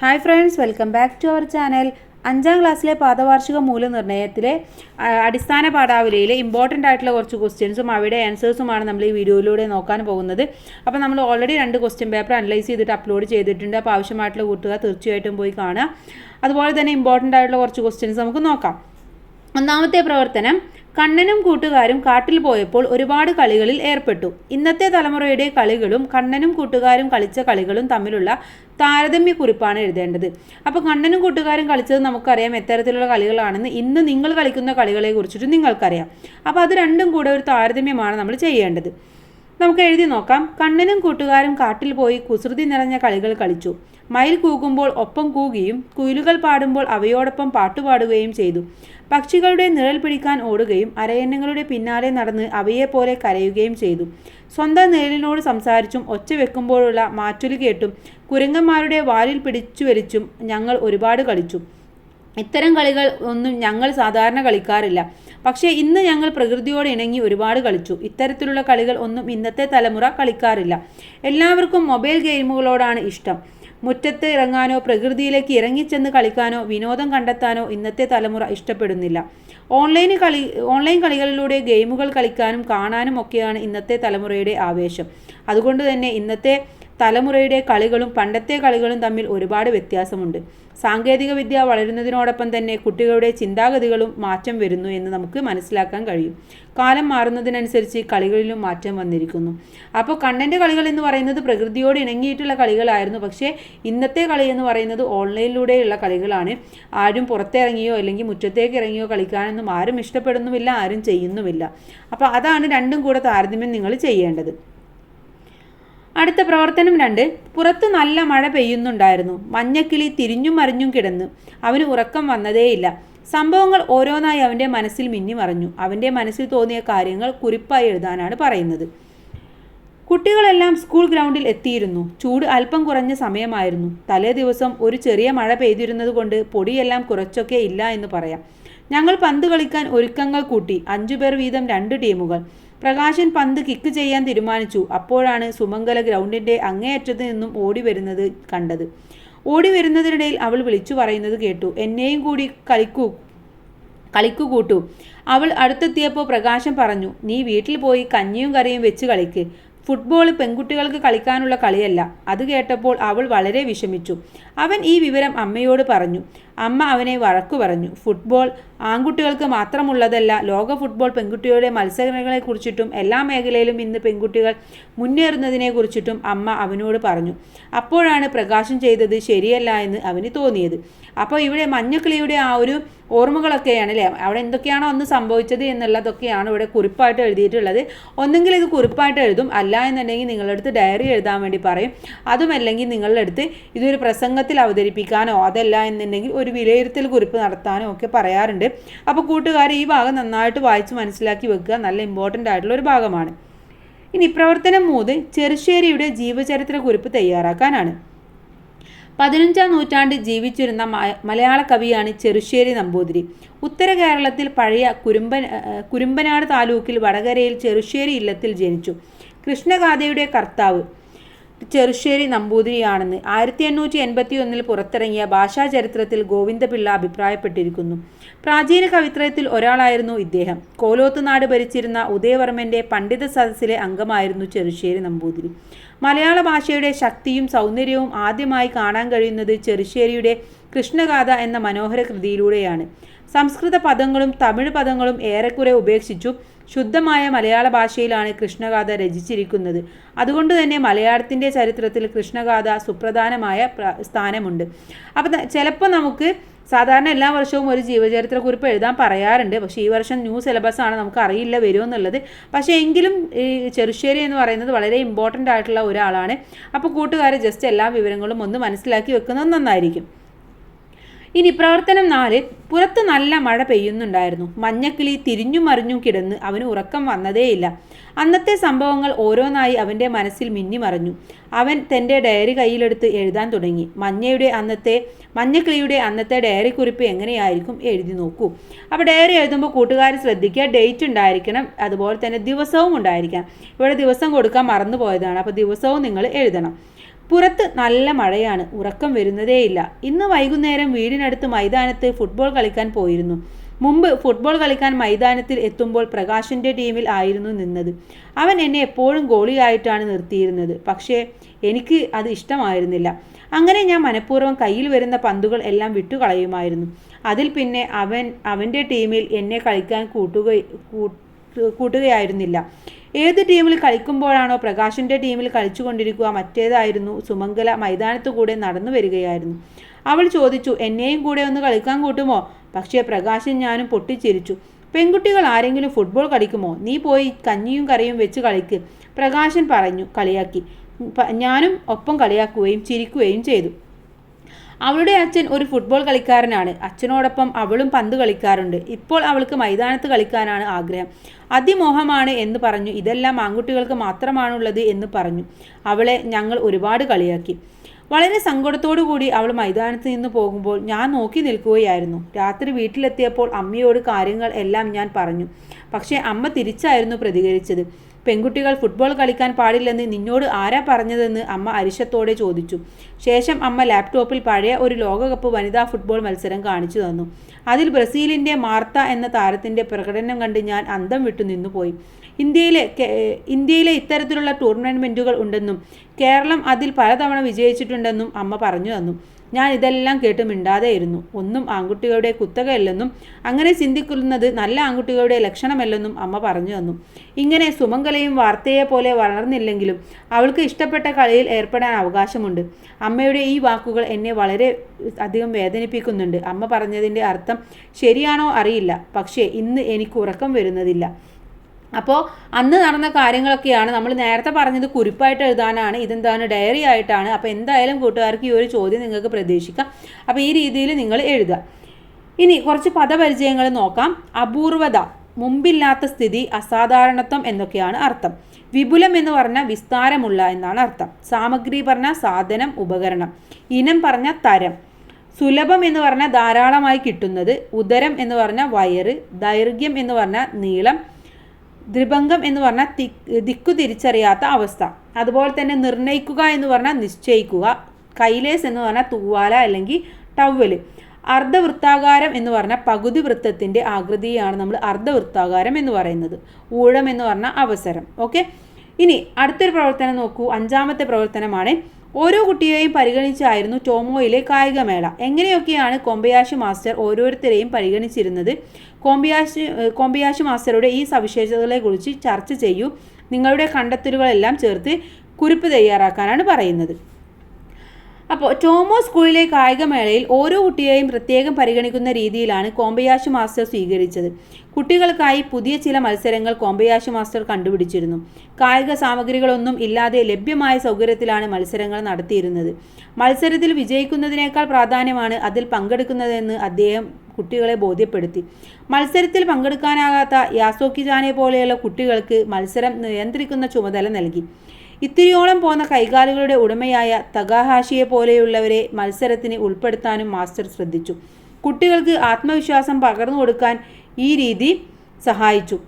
Hi friends, welcome back to our channel. 5ാം ക്ലാസ്സിലെ പാദവാർഷിക മൂല്യനിർണ്ണയത്തിലെ അടിസ്ഥാന പാഠാവലിയിലെ ഇമ്പോർട്ടൻ്റ് ആയിട്ടുള്ള കുറച്ച് ക്വസ്റ്റ്യൻസും അവയുടെ ആൻസേഴ്സുമാണ് നമ്മൾ ഈ വീഡിയോയിലൂടെ നോക്കാൻ പോകുന്നത്. അപ്പോൾ നമ്മൾ ഓൾറെഡി 2 ക്വസ്റ്റ്യൻ പേപ്പർ അനലൈസ് ചെയ്തിട്ട് അപ്ലോഡ് ചെയ്തിട്ടുണ്ട്. അപ്പോൾ ആവശ്യമായിട്ടുള്ള കൂട്ടുകാർ തീർച്ചയായിട്ടും പോയി കാണുക. അതുപോലെ തന്നെ ഇമ്പോർട്ടൻ്റ് ആയിട്ടുള്ള കുറച്ച് ക്വസ്റ്റ്യൻസ് നമുക്ക് നോക്കാം. ഒന്നാമത്തെ പ്രവർത്തനം, കണ്ണനും കൂട്ടുകാരും കാട്ടിൽ പോയപ്പോൾ ഒരുപാട് കളികളിൽ ഏർപ്പെട്ടു. ഇന്നത്തെ തലമുറയുടെ കളികളും കണ്ണനും കൂട്ടുകാരും കളിച്ച കളികളും തമ്മിലുള്ള താരതമ്യക്കുറിപ്പാണ് എഴുതേണ്ടത്. അപ്പോൾ കണ്ണനും കൂട്ടുകാരും കളിച്ചത് നമുക്കറിയാം എത്തരത്തിലുള്ള കളികളാണെന്ന്. ഇന്ന് നിങ്ങൾ കളിക്കുന്ന കളികളെ കുറിച്ചിട്ട് നിങ്ങൾക്കറിയാം. അപ്പോൾ അത് രണ്ടും കൂടെ ഒരു താരതമ്യമാണ് നമ്മൾ ചെയ്യേണ്ടത്. നമുക്ക് എഴുതി നോക്കാം. കണ്ണനും കൂട്ടുകാരും കാട്ടിൽ പോയി കുസൃതി നിറഞ്ഞ കളികൾ കളിച്ചു. മയിൽ കൂകുമ്പോൾ ഒപ്പം കൂകുകയും കുയിലുകൾ പാടുമ്പോൾ അവയോടൊപ്പം പാട്ടുപാടുകയും ചെയ്തു. പക്ഷികളുടെ നിഴൽ പിടിക്കാൻ ഓടുകയും അരയന്നങ്ങളുടെ പിന്നാലെ നടന്ന് അവയെപ്പോലെ കരയുകയും ചെയ്തു. സ്വന്തം നിഴലിനോട് സംസാരിച്ചും ഒച്ച വെക്കുമ്പോഴുള്ള മാറ്റൊലി കേട്ടും കുരങ്ങന്മാരുടെ വാലിൽ പിടിച്ചു വലിച്ചും ഞങ്ങൾ ഒരുപാട് കളിച്ചു. ഇത്തരം കളികൾ ഒന്നും ഞങ്ങൾ സാധാരണ കളിക്കാറില്ല. പക്ഷേ ഇന്ന് ഞങ്ങൾ പ്രകൃതിയോട് ഇണങ്ങി ഒരുപാട് കളിച്ചു. ഇത്തരത്തിലുള്ള കളികൾ ഒന്നും ഇന്നത്തെ തലമുറ കളിക്കാറില്ല. എല്ലാവർക്കും മൊബൈൽ ഗെയിമുകളോടാണ് ഇഷ്ടം. മുറ്റത്ത് ഇറങ്ങാനോ പ്രകൃതിയിലേക്ക് ഇറങ്ങിച്ചെന്ന് കളിക്കാനോ വിനോദം കണ്ടെത്താനോ ഇന്നത്തെ തലമുറ ഇഷ്ടപ്പെടുന്നില്ല. ഓൺലൈൻ കളികളിലൂടെ ഗെയിമുകൾ കളിക്കാനും കാണാനും ഒക്കെയാണ് ഇന്നത്തെ തലമുറയുടെ ആവേശം. അതുകൊണ്ട് തന്നെ ഇന്നത്തെ തലമുറയുടെ കളികളും പണ്ടത്തെ കളികളും തമ്മിൽ ഒരുപാട് വ്യത്യാസമുണ്ട്. സാങ്കേതിക വിദ്യ വളരുന്നതിനോടൊപ്പം തന്നെ കുട്ടികളുടെ ചിന്താഗതികളും മാറ്റം വരുന്നു എന്ന് നമുക്ക് മനസ്സിലാക്കാൻ കഴിയും. കാലം മാറുന്നതിനനുസരിച്ച് കളികളിലും മാറ്റം വന്നിരിക്കുന്നു. അപ്പോൾ കണ്ണൻ്റെ കളികൾ എന്ന് പറയുന്നത് പ്രകൃതിയോട് ഇണങ്ങിയിട്ടുള്ള കളികളായിരുന്നു. പക്ഷേ ഇന്നത്തെ കളി എന്ന് പറയുന്നത് ഓൺലൈനിലൂടെയുള്ള കളികളാണ്. ആരും പുറത്തിറങ്ങിയോ അല്ലെങ്കിൽ മുറ്റത്തേക്ക് ഇറങ്ങിയോ കളിക്കാനൊന്നും ആരും ഇഷ്ടപ്പെടുന്നുമില്ല, ആരും ചെയ്യുന്നുമില്ല. അപ്പോൾ അതാണ് രണ്ടും കൂടെ താരതമ്യം നിങ്ങൾ ചെയ്യേണ്ടത്. അടുത്ത പ്രവർത്തനം 2, പുറത്ത് നല്ല മഴ പെയ്യുന്നുണ്ടായിരുന്നു. മഞ്ഞക്കിളി തിരിഞ്ഞും മറിഞ്ഞും കിടന്ന് അവന് ഉറക്കം വന്നതേയില്ല. സംഭവങ്ങൾ ഓരോന്നായി അവൻ്റെ മനസ്സിൽ മിന്നിമറഞ്ഞു. അവൻ്റെ മനസ്സിൽ തോന്നിയ കാര്യങ്ങൾ കുറിപ്പായി എഴുതാനാണ് പറയുന്നത്. കുട്ടികളെല്ലാം സ്കൂൾ ഗ്രൗണ്ടിൽ എത്തിയിരുന്നു. ചൂട് അല്പം കുറഞ്ഞ സമയമായിരുന്നു. തലേ ദിവസം ഒരു ചെറിയ മഴ പെയ്തിരുന്നത് കൊണ്ട് പൊടിയെല്ലാം കുറച്ചൊക്കെ ഇല്ല എന്ന് പറയാം. ഞങ്ങൾ പന്ത് കളിക്കാൻ ഒരുക്കങ്ങൾ കൂട്ടി. 5 പേർ വീതം 2 ടീമുകൾ. പ്രകാശൻ പന്ത് കിക്ക് ചെയ്യാൻ തീരുമാനിച്ചു. അപ്പോഴാണ് സുമംഗല ഗ്രൗണ്ടിൻ്റെ അങ്ങേയറ്റത്ത് നിന്നും ഓടി വരുന്നത് കണ്ടത്. ഓടി വരുന്നതിനിടയിൽ അവൾ വിളിച്ചു പറയുന്നത് കേട്ടു, എന്നെയും കൂടി കളിക്കു കൂട്ടു. അവൾ അടുത്തെത്തിയപ്പോൾ പ്രകാശൻ പറഞ്ഞു, നീ വീട്ടിൽ പോയി കഞ്ഞിയും കറിയും വെച്ച് കളിക്ക്. ഫുട്ബോൾ പെൺകുട്ടികൾക്ക് കളിക്കാനുള്ള കളിയല്ല. അത് കേട്ടപ്പോൾ അവൾ വളരെ വിഷമിച്ചു. അവൻ ഈ വിവരം അമ്മയോട് പറഞ്ഞു. അമ്മ അവനെ വഴക്കു പറഞ്ഞു. ഫുട്ബോൾ ആൺകുട്ടികൾക്ക് മാത്രമുള്ളതല്ല. ലോക ഫുട്ബോൾ പെൺകുട്ടികളുടെ മത്സരങ്ങളെക്കുറിച്ചിട്ടും എല്ലാ മേഖലയിലും ഇന്ന് പെൺകുട്ടികൾ മുന്നേറുന്നതിനെക്കുറിച്ചിട്ടും അമ്മ അവനോട് പറഞ്ഞു. അപ്പോഴാണ് പ്രകാശം ചെയ്തത് ശരിയല്ല എന്ന് അവന് തോന്നിയത്. അപ്പോൾ ഇവിടെ മഞ്ഞക്കിളിയുടെ ആ ഒരു ഓർമ്മകളൊക്കെയാണ് അല്ലേ, അവിടെ എന്തൊക്കെയാണോ അന്ന് സംഭവിച്ചത് എന്നുള്ളതൊക്കെയാണ് ഇവിടെ കുറിപ്പായിട്ട് എഴുതിയിട്ടുള്ളത്. ഒന്നെങ്കിൽ ഇത് കുറിപ്പായിട്ട് എഴുതും, അല്ല എന്നുണ്ടെങ്കിൽ നിങ്ങളുടെ അടുത്ത് ഡയറി എഴുതാൻ വേണ്ടി പറയും. അതുമല്ലെങ്കിൽ നിങ്ങളുടെ അടുത്ത് ഇതൊരു പ്രസംഗത്തിൽ അവതരിപ്പിക്കാനോ അതല്ല എന്നുണ്ടെങ്കിൽ ഒരു വിലയിരുത്തൽ കുറിപ്പ് നടത്താനോ ഒക്കെ പറയാറുണ്ട്. അപ്പോൾ കൂട്ടുകാർ ഈ ഭാഗം നന്നായിട്ട് വായിച്ച് മനസ്സിലാക്കി വെക്കുക. നല്ല ഇമ്പോർട്ടൻ്റ് ആയിട്ടുള്ള ഒരു ഭാഗമാണ്. ഇനി പ്രവർത്തനം 3, ചെറുശ്ശേരിയുടെ ജീവചരിത്ര കുറിപ്പ് തയ്യാറാക്കാനാണ്. 15ാം നൂറ്റാണ്ടിൽ ജീവിച്ചിരുന്ന മലയാള കവിയാണ് ചെറുശ്ശേരി നമ്പൂതിരി. ഉത്തര കേരളത്തിൽ പഴയ കുരുമ്പനാട് താലൂക്കിൽ വടകരയിൽ ചെറുശ്ശേരി ഇല്ലത്തിൽ ജനിച്ചു. കൃഷ്ണഗാഥയുടെ കർത്താവ് ചെറുശ്ശേരി നമ്പൂതിരിയാണെന്ന് 1881 പുറത്തിറങ്ങിയ ഭാഷാചരിത്രത്തിൽ ഗോവിന്ദപിള്ള അഭിപ്രായപ്പെട്ടിരിക്കുന്നു. പ്രാചീന കവിത്രയത്തിൽ ഒരാളായിരുന്നു ഇദ്ദേഹം. കോലോത്തുനാട് ഭരിച്ചിരുന്ന ഉദയവർമ്മൻ്റെ പണ്ഡിത സദസ്സിലെ അംഗമായിരുന്നു ചെറുശ്ശേരി നമ്പൂതിരി. മലയാള ഭാഷയുടെ ശക്തിയും സൗന്ദര്യവും ആദ്യമായി കാണാൻ കഴിയുന്നത് ചെറുശ്ശേരിയുടെ കൃഷ്ണഗാഥ എന്ന മനോഹര കൃതിയിലൂടെയാണ്. സംസ്കൃത പദങ്ങളും തമിഴ് പദങ്ങളും ഏറെക്കുറെ ഉപേക്ഷിച്ചു ശുദ്ധമായ മലയാള ഭാഷയിലാണ് കൃഷ്ണഗാഥ രചിച്ചിരിക്കുന്നത്. അതുകൊണ്ട് തന്നെ മലയാളത്തിൻ്റെ ചരിത്രത്തിൽ കൃഷ്ണഗാഥ സുപ്രധാനമായ സ്ഥാനമുണ്ട്. അപ്പം ചിലപ്പോൾ നമുക്ക് സാധാരണ എല്ലാ വർഷവും ഒരു ജീവചരിത്ര കുറിപ്പ് എഴുതാൻ പറയാറുണ്ട്. പക്ഷേ ഈ വർഷം ന്യൂ സിലബസ് ആണ്, നമുക്ക് അറിയില്ല വരുമോ എന്നുള്ളത്. പക്ഷേ എങ്കിലും ഈ ചെറുശ്ശേരി എന്ന് പറയുന്നത് വളരെ ഇമ്പോർട്ടൻ്റ് ആയിട്ടുള്ള ഒരാളാണ്. അപ്പോൾ കൂട്ടുകാർ ജസ്റ്റ് എല്ലാ വിവരങ്ങളും ഒന്ന് മനസ്സിലാക്കി വെക്കുന്നത് നന്നായിരിക്കും. ഇനി പ്രവർത്തനം 4, പുറത്ത് നല്ല മഴ പെയ്യുന്നുണ്ടായിരുന്നു. മഞ്ഞക്കിളി തിരിഞ്ഞും മറിഞ്ഞും കിടന്ന് അവന് ഉറക്കം വന്നതേയില്ല. അന്നത്തെ സംഭവങ്ങൾ ഓരോന്നായി അവൻ്റെ മനസ്സിൽ മിന്നിമറഞ്ഞു. അവൻ തൻ്റെ ഡയറി കയ്യിലെടുത്ത് എഴുതാൻ തുടങ്ങി. മഞ്ഞക്കിളിയുടെ അന്നത്തെ ഡയറി കുറിപ്പ് എങ്ങനെയായിരിക്കും എഴുതി നോക്കൂ. അപ്പോൾ ഡയറി എഴുതുമ്പോൾ കൂട്ടുകാർ ശ്രദ്ധിക്കുക, ഡേറ്റ് ഉണ്ടായിരിക്കണം, അതുപോലെ തന്നെ ദിവസവും ഉണ്ടായിരിക്കണം. ഇവിടെ ദിവസം കൊടുക്കാൻ മറന്നു പോയതാണ്. അപ്പോൾ ദിവസവും നിങ്ങൾ എഴുതണം. പുറത്ത് നല്ല മഴയാണ്, ഉറക്കം വരുന്നതേയില്ല. ഇന്ന് വൈകുന്നേരം വീടിനടുത്ത് മൈതാനത്ത് ഫുട്ബോൾ കളിക്കാൻ പോയിരുന്നു. മുമ്പ് ഫുട്ബോൾ കളിക്കാൻ മൈതാനത്തിൽ എത്തുമ്പോൾ പ്രകാശിൻ്റെ ടീമിൽ ആയിരുന്നു നിന്നത്. അവൻ എന്നെ എപ്പോഴും ഗോളിയായിട്ടാണ് നിർത്തിയിരുന്നത്. പക്ഷേ എനിക്ക് അത് ഇഷ്ടമായിരുന്നില്ല. അങ്ങനെ ഞാൻ മനഃപൂർവ്വം കയ്യിൽ വരുന്ന പന്തുകൾ എല്ലാം വിട്ടുകളയുമായിരുന്നു. അതിൽ പിന്നെ അവൻ്റെ ടീമിൽ എന്നെ കളിക്കാൻ കൂട്ടുകയായിരുന്നില്ല. ഏത് ടീമിൽ കളിക്കുമ്പോഴാണോ പ്രകാശിൻ്റെ ടീമിൽ കളിച്ചുകൊണ്ടിരിക്കുക മറ്റേതായിരുന്നു. സുമംഗല മൈതാനത്തു കൂടെ നടന്നു വരികയായിരുന്നു. അവൾ ചോദിച്ചു, എന്നെയും കൂടെ ഒന്ന് കളിക്കാൻ കൂട്ടുമോ? പക്ഷേ പ്രകാശൻ ഞാനും പൊട്ടിച്ചിരിച്ചു. പെൺകുട്ടികൾ ആരെങ്കിലും ഫുട്ബോൾ കളിക്കുമോ? നീ പോയി കഞ്ഞിയും കറിയും വെച്ച് കളിക്ക്, പ്രകാശൻ പറഞ്ഞു കളിയാക്കി. ഞാനും ഒപ്പം കളിയാക്കുകയും ചിരിക്കുകയും ചെയ്തു. അവളുടെ അച്ഛൻ ഒരു ഫുട്ബോൾ കളിക്കാരനാണ്. അച്ഛനോടൊപ്പം അവളും പന്ത് കളിക്കാറുണ്ട്. ഇപ്പോൾ അവൾക്ക് മൈതാനത്ത് കളിക്കാനാണ് ആഗ്രഹം. അതിമോഹമാണ് എന്ന് പറഞ്ഞു. ഇതെല്ലാം ആൺകുട്ടികൾക്ക് മാത്രമാണുള്ളത് എന്ന് പറഞ്ഞു. അവളെ ഞങ്ങൾ ഒരുപാട് കളിയാക്കി. വളരെ സങ്കടത്തോടു കൂടി അവൾ മൈതാനത്ത് നിന്ന് പോകുമ്പോൾ ഞാൻ നോക്കി നിൽക്കുകയായിരുന്നു. രാത്രി വീട്ടിലെത്തിയപ്പോൾ അമ്മയോട് കാര്യങ്ങൾ എല്ലാം ഞാൻ പറഞ്ഞു. പക്ഷേ അമ്മ തിരിച്ചായിരുന്നു പ്രതികരിച്ചത്. പെൺകുട്ടികൾ ഫുട്ബോൾ കളിക്കാൻ പാടില്ലെന്ന് നിന്നോട് ആരാ പറഞ്ഞതെന്ന് അമ്മ അരിശത്തോടെ ചോദിച്ചു. ശേഷം അമ്മ ലാപ്ടോപ്പിൽ പഴയ ഒരു ലോകകപ്പ് വനിതാ ഫുട്ബോൾ മത്സരം കാണിച്ചു തന്നു. അതിൽ ബ്രസീലിൻ്റെ മാർത്ത എന്ന താരത്തിൻ്റെ പ്രകടനം കണ്ട് ഞാൻ അന്തം വിട്ടു നിന്നുപോയി. ഇന്ത്യയിലെ ഇത്തരത്തിലുള്ള ടൂർണമെൻറ്റുകൾ ഉണ്ടെന്നും കേരളം അതിൽ പലതവണ വിജയിച്ചിട്ടുണ്ടെന്നും അമ്മ പറഞ്ഞു തന്നു. ഞാൻ ഇതെല്ലാം കേട്ട് മിണ്ടാതെയിരുന്നു. ഒന്നും ആൺകുട്ടികളുടെ കുത്തകയല്ലെന്നും അങ്ങനെ ചിന്തിക്കുന്നത് നല്ല ആൺകുട്ടികളുടെ ലക്ഷണമല്ലെന്നും അമ്മ പറഞ്ഞു തന്നു. ഇങ്ങനെ സുമംഗലയും വാർത്തയെ പോലെ വളർന്നില്ലെങ്കിലും അവൾക്ക് ഇഷ്ടപ്പെട്ട കളിയിൽ ഏർപ്പെടാൻ അവകാശമുണ്ട്. അമ്മയുടെ ഈ വാക്കുകൾ എന്നെ വളരെ അധികം വേദനിപ്പിക്കുന്നുണ്ട്. അമ്മ പറഞ്ഞതിൻ്റെ അർത്ഥം ശരിയാണോ അറിയില്ല, പക്ഷേ ഇന്ന് എനിക്ക് ഉറക്കം വരുന്നതില്ല. അപ്പോൾ അന്ന് നടന്ന കാര്യങ്ങളൊക്കെയാണ് നമ്മൾ നേരത്തെ പറഞ്ഞത്. കുറിപ്പായിട്ട് എഴുതാനാണ്, ഇതെന്താണ് ഡയറി ആയിട്ടാണ്. അപ്പോൾ എന്തായാലും കൂട്ടുകാർക്ക് ഈ ഒരു ചോദ്യം നിങ്ങൾക്ക് പ്രതീക്ഷിക്കാം. അപ്പോൾ ഈ രീതിയിൽ നിങ്ങൾ എഴുതുക. ഇനി കുറച്ച് പദപരിചയങ്ങൾ നോക്കാം. അപൂർവത, മുമ്പില്ലാത്ത സ്ഥിതി, അസാധാരണത്വം എന്നൊക്കെയാണ് അർത്ഥം. വിപുലം എന്ന് പറഞ്ഞാൽ വിസ്താരമുള്ള എന്നാണ് അർത്ഥം. സാമഗ്രി പറഞ്ഞാൽ സാധനം, ഉപകരണം. ഇനം പറഞ്ഞാൽ തരം. സുലഭം എന്ന് പറഞ്ഞാൽ ധാരാളമായി കിട്ടുന്നത്. ഉദരം എന്ന് പറഞ്ഞാൽ വയറ്. ദൈർഘ്യം എന്ന് പറഞ്ഞാൽ നീളം. ദ്രിഭംഗം എന്ന് പറഞ്ഞാൽ ദിക്കു തിരിച്ചറിയാത്ത അവസ്ഥ. അതുപോലെ തന്നെ നിർണ്ണയിക്കുക എന്ന് പറഞ്ഞാൽ നിശ്ചയിക്കുക. കൈലേസ് എന്ന് പറഞ്ഞാൽ തൂവാല അല്ലെങ്കിൽ ടവല്. അർദ്ധവൃത്താകാരം എന്ന് പറഞ്ഞാൽ പകുതി വൃത്തത്തിൻ്റെ ആകൃതിയാണ് നമ്മൾ അർദ്ധവൃത്താകാരം എന്ന് പറയുന്നത്. ഊഴം എന്ന് പറഞ്ഞാൽ അവസരം. ഓക്കെ, ഇനി അടുത്തൊരു പ്രവർത്തനം നോക്കൂ. 5ാമത്തെ പ്രവർത്തനമാണ്. ഓരോ കുട്ടിയെയും പരിഗണിച്ചായിരുന്നു ടോമോയിലെ കായികമേള. എങ്ങനെയൊക്കെയാണ് കോമ്പയാഷി മാസ്റ്റർ ഓരോരുത്തരെയും പരിഗണിച്ചിരുന്നത്? കോമ്പയാഷി മാസ്റ്ററുടെ ഈ സവിശേഷതകളെക്കുറിച്ച് ചർച്ച ചെയ്യൂ. നിങ്ങളുടെ കണ്ടെത്തലുകളെല്ലാം ചേർത്ത് കുറിപ്പ് തയ്യാറാക്കാനാണ് പറയുന്നത്. അപ്പോൾ ടോമോ സ്കൂളിലെ കായികമേളയിൽ ഓരോ കുട്ടിയെയും പ്രത്യേകം പരിഗണിക്കുന്ന രീതിയിലാണ് കോമ്പയാഷി മാസ്റ്റർ സ്വീകരിച്ചത്. കുട്ടികൾക്കായി പുതിയ ചില മത്സരങ്ങൾ കോമ്പയാഷി മാസ്റ്റർ കണ്ടുപിടിച്ചിരുന്നു. കായിക സാമഗ്രികളൊന്നും ഇല്ലാതെ ലഭ്യമായ സൗകര്യത്തിലാണ് മത്സരങ്ങൾ നടത്തിയിരുന്നത്. മത്സരത്തിൽ വിജയിക്കുന്നതിനേക്കാൾ പ്രാധാന്യമാണ് അതിൽ പങ്കെടുക്കുന്നതെന്ന് അദ്ദേഹം കുട്ടികളെ ബോധ്യപ്പെടുത്തി. മത്സരത്തിൽ പങ്കെടുക്കാനാകാത്ത യാസോക്കിജാനെ പോലെയുള്ള കുട്ടികൾക്ക് മത്സരം നിയന്ത്രിക്കുന്ന ചുമതല നൽകി. ഇത്തിരിയോളം പോന്ന കൈകാലുകളുടെ ഉടമയായ തകാഹാഷിയെ പോലെയുള്ളവരെ മത്സരത്തിന് ഉൾപ്പെടുത്താനും മാസ്റ്റർ ശ്രദ്ധിച്ചു. കുട്ടികൾക്ക് ആത്മവിശ്വാസം പകർന്നു കൊടുക്കാൻ ഈ രീതി സഹായിച്ചു.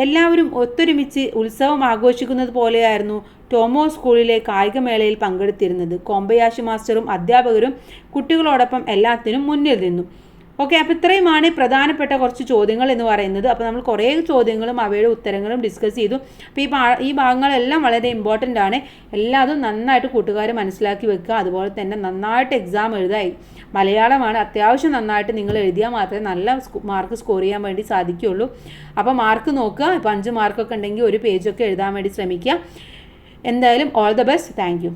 എല്ലാവരും ഒത്തൊരുമിച്ച് ഉത്സവം ആഘോഷിക്കുന്നത് പോലെയായിരുന്നു ടോമോ സ്കൂളിലെ കായികമേളയിൽ പങ്കെടുത്തിരുന്നത്. കോമ്പയാഷി മാസ്റ്ററും അധ്യാപകരും കുട്ടികളോടൊപ്പം എല്ലാത്തിനും മുന്നിൽ നിന്നു. ഓക്കെ, അപ്പോൾ ഇത്രയുമാണ് പ്രധാനപ്പെട്ട കുറച്ച് ചോദ്യങ്ങൾ എന്ന് പറയുന്നത്. അപ്പോൾ നമ്മൾ കുറേ ചോദ്യങ്ങളും അവയുടെ ഉത്തരങ്ങളും ഡിസ്കസ് ചെയ്തു. അപ്പോൾ ഈ ഭാഗങ്ങളെല്ലാം വളരെ ഇമ്പോർട്ടൻ്റ് ആണ്. എല്ലാതും നന്നായിട്ട് കൂട്ടുകാർ മനസ്സിലാക്കി വെക്കുക. അതുപോലെ തന്നെ നന്നായിട്ട് എക്സാം എഴുതായി. മലയാളമാണ്, അത്യാവശ്യം നന്നായിട്ട് നിങ്ങൾ എഴുതിയാൽ മാത്രമേ നല്ല മാർക്ക് സ്കോർ ചെയ്യാൻ വേണ്ടി സാധിക്കുകയുള്ളൂ. അപ്പോൾ മാർക്ക് നോക്കുക. ഇപ്പോൾ 5 മാർക്കൊക്കെ ഉണ്ടെങ്കിൽ ഒരു പേജൊക്കെ എഴുതാൻ വേണ്ടി ശ്രമിക്കുക. എന്തായാലും all the best. Thank you.